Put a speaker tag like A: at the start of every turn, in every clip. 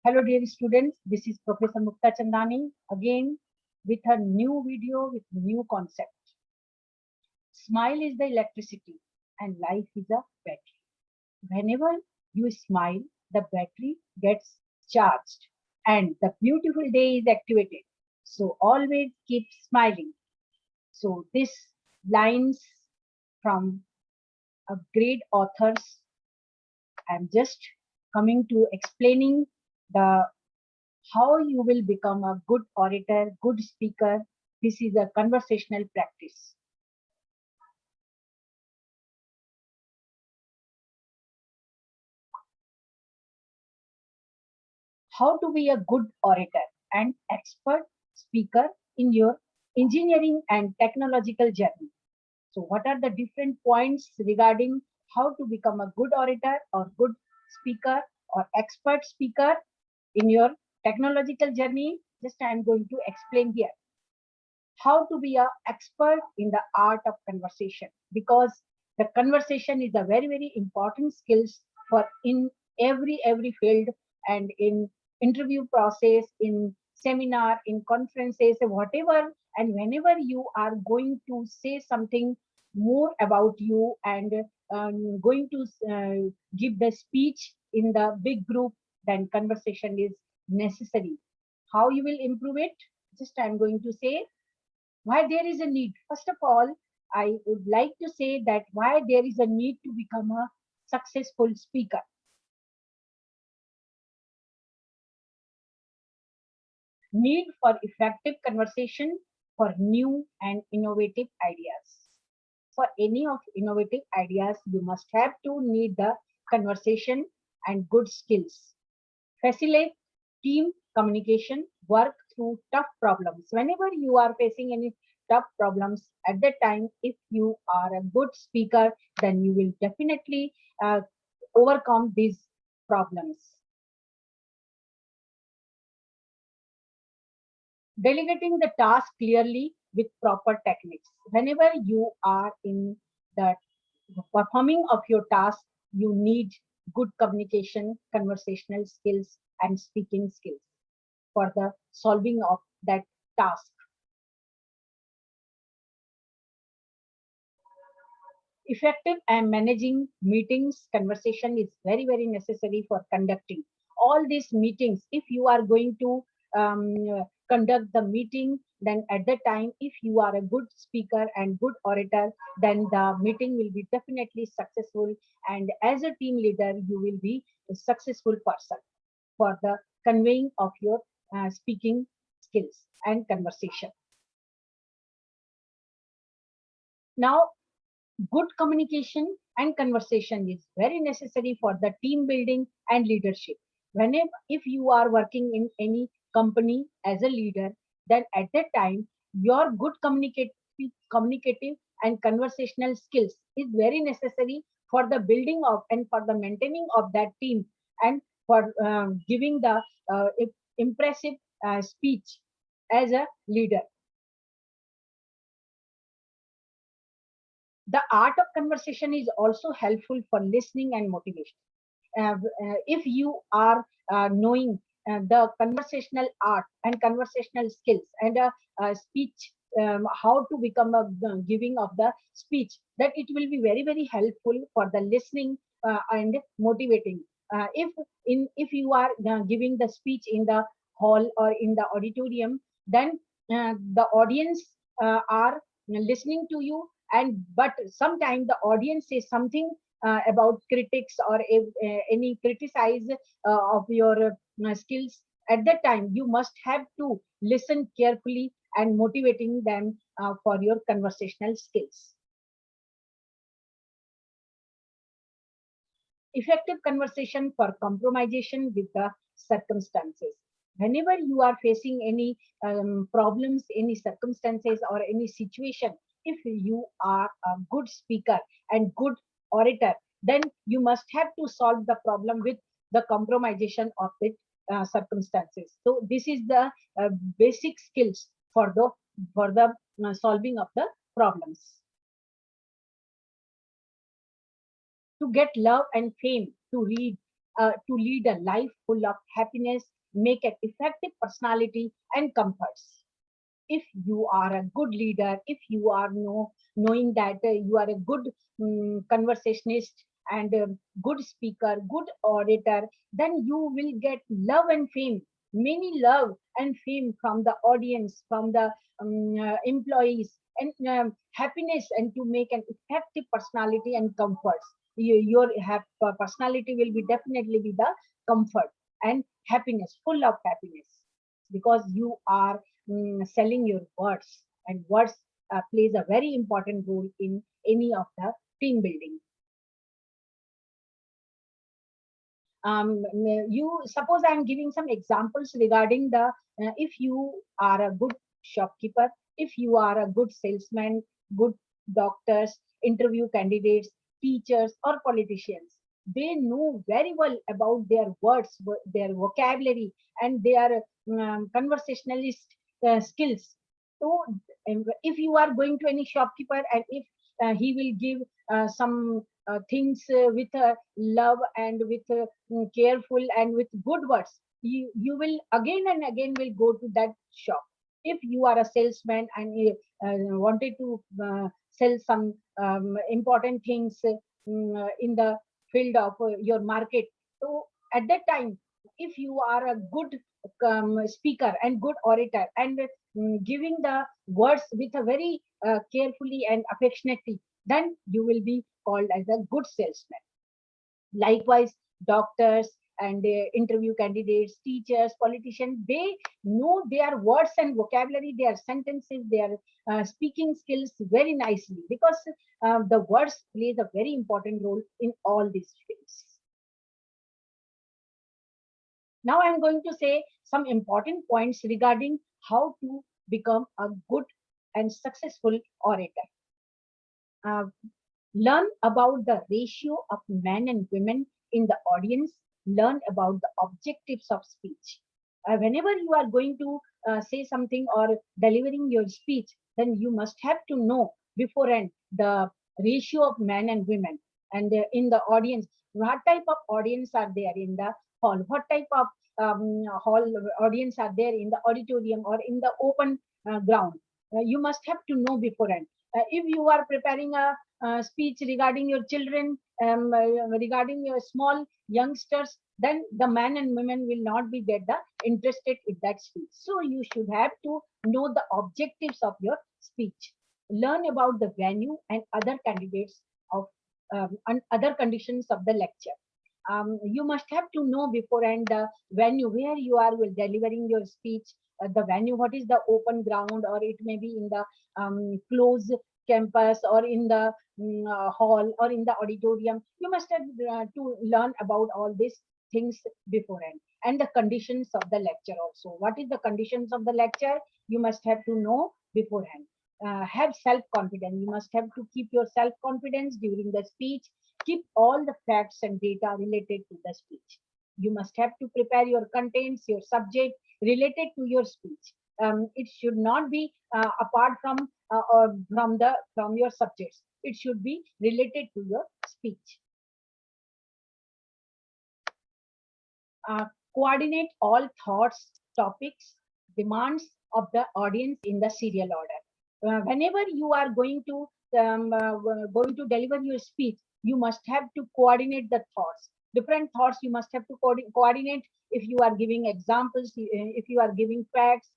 A: Hello dear students, this is Professor Mukta Chandani again with a new video with new concept. Smile is the electricity and life is a battery. Whenever you smile, the battery gets charged and the beautiful day is activated. So always keep smiling. So this lines from a great authors. I'm just coming to explaining the how you will become a good orator, good speaker. This is a conversational practice. How to be a good orator and expert speaker in your engineering and technological journey. So what are the different points regarding how to become a good orator or good speaker or expert speaker in your technological journey? Just I am going to explain here. How to be an expert in the art of conversation, because the conversation is a very important skills for in every field, and in interview process, in seminar, in conferences, whatever, and whenever you are going to say something more about you and going to give the speech in the big group, then conversation is necessary. How you will improve it? Just I'm going to say why there is a need. First of all, I would like to say that why there is a need to become a successful speaker. Need for effective conversation for new and innovative ideas. For any of innovative ideas, you must have to need the conversation and good skills. Facilitate team communication, work through tough problems. Whenever you are facing any tough problems at that time, if you are a good speaker, then you will definitely overcome these problems. Delegating the task clearly with proper techniques. Whenever you are in the performing of your task, you need good communication, conversational skills, and speaking skills for the solving of that task. Effective and managing meetings, conversation is very necessary for conducting all these meetings. If you are going to conduct the meeting, then at that time, if you are a good speaker and good orator, then the meeting will be definitely successful. And as a team leader, you will be a successful person for the conveying of your speaking skills and conversation. Now, good communication and conversation is very necessary for the team building and leadership. Whenever if you are working in any company as a leader, then at that time your good communicative and conversational skills is very necessary for the building of and for the maintaining of that team, and for giving the impressive speech as a leader. The art of conversation is also helpful for listening and motivation. If you are knowing the conversational art and conversational skills and speech, how to become a giving of the speech, that it will be very helpful for the listening and motivating. If you are giving the speech in the hall or in the auditorium, then the audience are listening to you, and but sometimes the audience says something about critics or any criticize of your skills. At that time you must have to listen carefully and motivating them for your conversational skills. Effective conversation for compromisation with the circumstances. Whenever you are facing any problems, any circumstances or any situation, if you are a good speaker and good orator, then you must have to solve the problem with the compromisation of the circumstances. So this is the basic skills for the solving of the problems. To get love and fame, to lead a life full of happiness make an effective personality and comforts. If you are a good leader, if you are knowing that you are a good conversationist and good speaker, good orator, then you will get love and fame, many love and fame from the audience, from the employees, and happiness, and to make an effective personality and comforts. Your personality will be definitely be the comfort and happiness, full of happiness, because you are selling your words, and words plays a very important role in any of the team building. You suppose I'm giving some examples regarding the if you are a good shopkeeper, if you are a good salesman, good doctors, interview candidates, teachers, or politicians, they know very well about their words, their vocabulary, and their conversationalist skills. So if you are going to any shopkeeper, and if he will give some things with love and with careful and with good words, you will again and again will go to that shop. If you are a salesman and you wanted to sell some important things in the field of your market, so at that time, if you are a good speaker and good orator, and giving the words with a very carefully and affectionately, then you will be called as a good salesman. Likewise, doctors and interview candidates, teachers, politicians, they know their words and vocabulary, their sentences, their speaking skills very nicely, because the words plays a very important role in all these fields. Now I'm going to say some important points regarding how to become a good and successful orator. Uh, Learn about the ratio of men and women in the audience. Learn about the objectives of speech. Whenever you are going to say something or delivering your speech, then you must have to know beforehand the ratio of men and women, and in the audience, what type of audience are there in the hall, what type of hall audience are there in the auditorium or in the open ground. You must have to know beforehand. If you are preparing a speech regarding your children, regarding your small youngsters, then the men and women will not be get the interested in that speech. So you should have to know the objectives of your speech. Learn about the venue and other candidates of and other conditions of the lecture. You must have to know beforehand the venue where you are will delivering your speech. The venue, what is the open ground, or it may be in the closed campus, or in the hall, or in the auditorium. You must have to learn about all these things beforehand, and the conditions of the lecture also. What is the conditions of the lecture? You must have to know beforehand. Have self confidence. You must have to keep your self confidence during the speech. Keep all the facts and data related to the speech. You must have to prepare your contents, your subject related to your speech. It should not be apart or from your subjects. It should be related to your speech. Coordinate all thoughts, topics, demands of the audience in the serial order. Whenever you are going to deliver your speech, you must have to coordinate the thoughts. Different thoughts you must have to coordinate. If you are giving examples, if you are giving facts,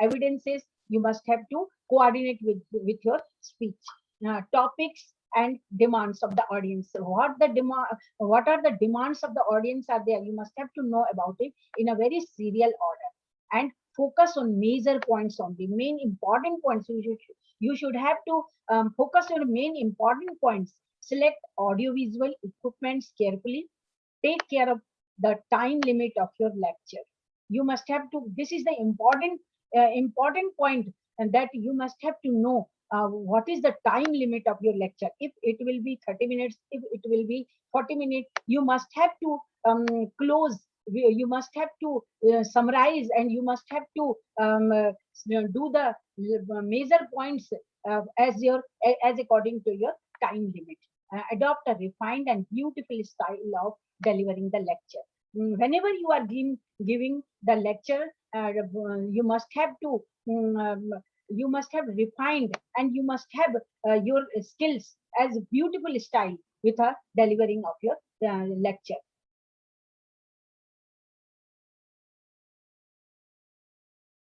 A: evidences, you must have to coordinate with your speech. Topics and demands of the audience. So what are the demands of the audience are there? You must have to know about it in a very serial order, and focus on major points, on the main important points. You should have to focus on main important points. Select audiovisual equipments carefully. Take care of the time limit of your lecture. You must have to, this is the important point, and that you must have to know what is the time limit of your lecture. If it will be 30 minutes, if it will be 40 minutes, you must have to close, you must have to summarize, and you must have to do the major points as according to your time limit. Adopt a refined and beautiful style of delivering the lecture. whenever you are giving the lecture, you must have to you must have refined, and you must have your skills as beautiful style with a delivering of your lecture.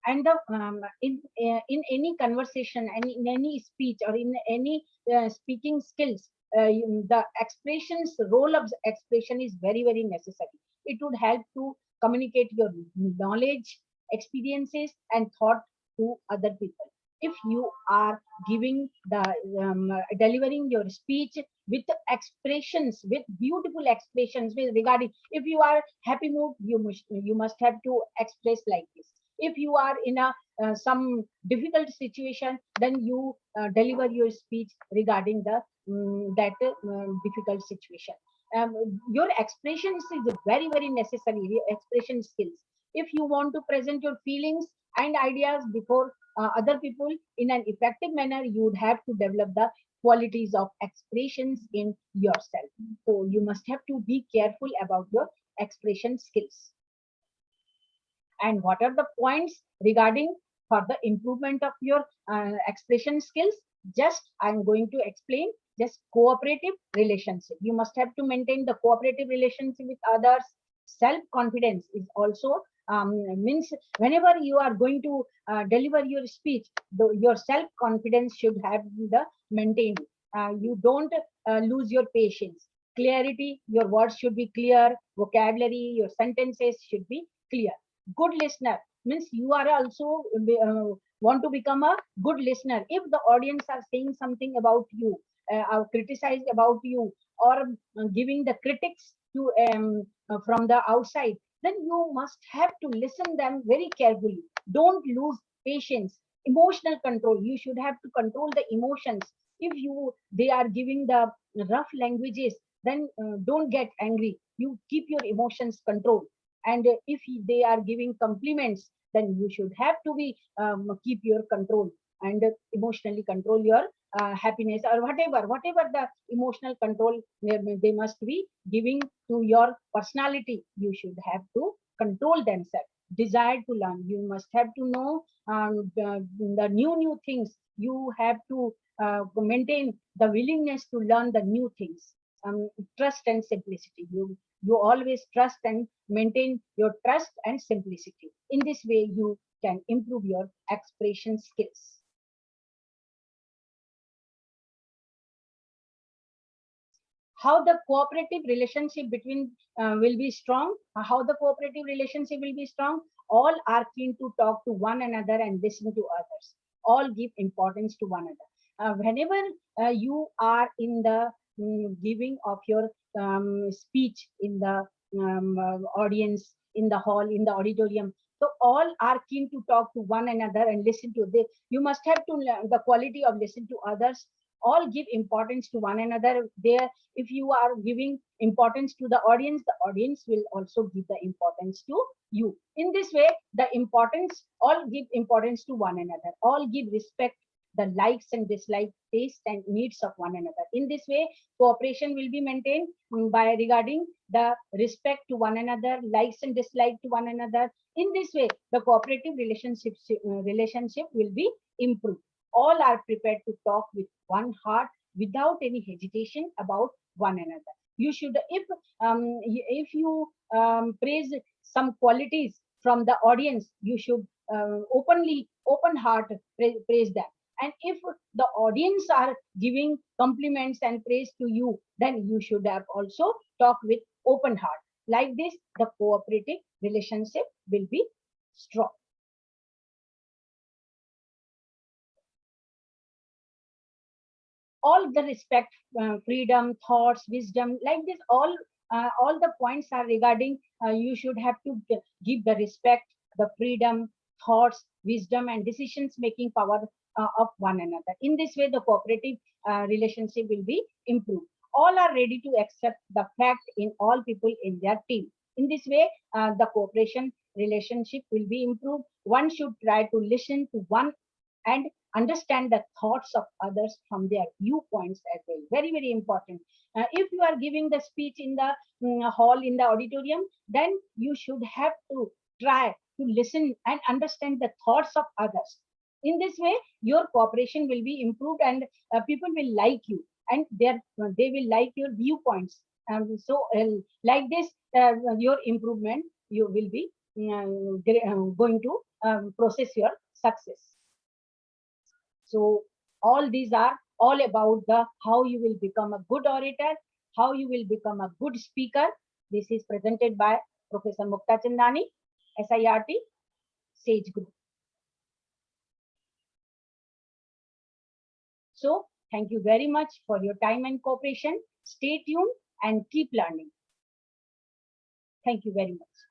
A: And the in any conversation and in any speech or in any speaking skills, the expressions role of the expression is very necessary. It would help to communicate your knowledge, experiences and thought to other people. If you are giving the delivering your speech with expressions, with beautiful expressions, with regarding, if you are happy mood, you must have to express like this. If you are in a some difficult situation, then you deliver your speech regarding the that difficult situation. Your expressions is very necessary, your expression skills. If you want to present your feelings and ideas before other people in an effective manner, you would have to develop the qualities of expressions in yourself. So you must have to be careful about your expression skills. And what are the points regarding for the improvement of your expression skills? Just I'm going to explain. Just cooperative relationship, you must have to maintain the cooperative relationship with others. Self confidence is also means whenever you are going to deliver your speech, your self confidence should have the maintained. You don't lose your patience. Clarity, your words should be clear. Vocabulary, your sentences should be clear. Good listener means you are also want to become a good listener. If the audience are saying something about you, or criticize about you, or giving the critics to from the outside, then you must have to listen them very carefully. Don't lose patience. Emotional control, you should have to control the emotions. If you they are giving the rough languages, then don't get angry. You keep your emotions controlled. And if they are giving compliments, then you should have to be keep your control, and emotionally control your happiness, or whatever the emotional control they must be giving to your personality. You should have to control themselves. Desire to learn, you must have to know the new things. You have to maintain the willingness to learn the new things. Trust and simplicity, you always trust and maintain your trust and simplicity. In this way, you can improve your expression skills. How the cooperative relationship between will be strong? How the cooperative relationship will be strong? All are keen to talk to one another and listen to others. All give importance to one another. Whenever you are in the giving of your speech in the audience, in the hall, in the auditorium, so all are keen to talk to one another and listen to this. You must have to learn the quality of listen to others. All give importance to one another. There, if you are giving importance to the audience will also give the importance to you. In this way, the importance, all give importance to one another. All give respect the likes and dislikes, taste and needs of one another. In this way, cooperation will be maintained by regarding the respect to one another, likes and dislikes to one another. In this way, the cooperative relationship will be improved. All are prepared to talk with one heart without any hesitation about one another. You should, if you praise some qualities from the audience, you should open heart praise them. And if the audience are giving compliments and praise to you, then you should have also talk with open heart. Like this, the cooperative relationship will be strong. All the respect, freedom, thoughts, wisdom, like this, all the points are regarding you should have to give the respect, the freedom, thoughts, wisdom and decisions making power of one another. In this way, the cooperative relationship will be improved. All are ready to accept the fact in all people in their team. In this way, the cooperation relationship will be improved. One should try to listen to one and understand the thoughts of others from their viewpoints as well. Very important. If you are giving the speech in the hall, in the auditorium, then you should have to try to listen and understand the thoughts of others. In this way, your cooperation will be improved, and people will like you, and they will like your viewpoints. Like this, your improvement, you will be going to process your success. So all these are all about the how you will become a good orator, how you will become a good speaker. This is presented by Professor Mukta Chandani, SIRT, Sage Group. So thank you very much for your time and cooperation. Stay tuned and keep learning. Thank you very much.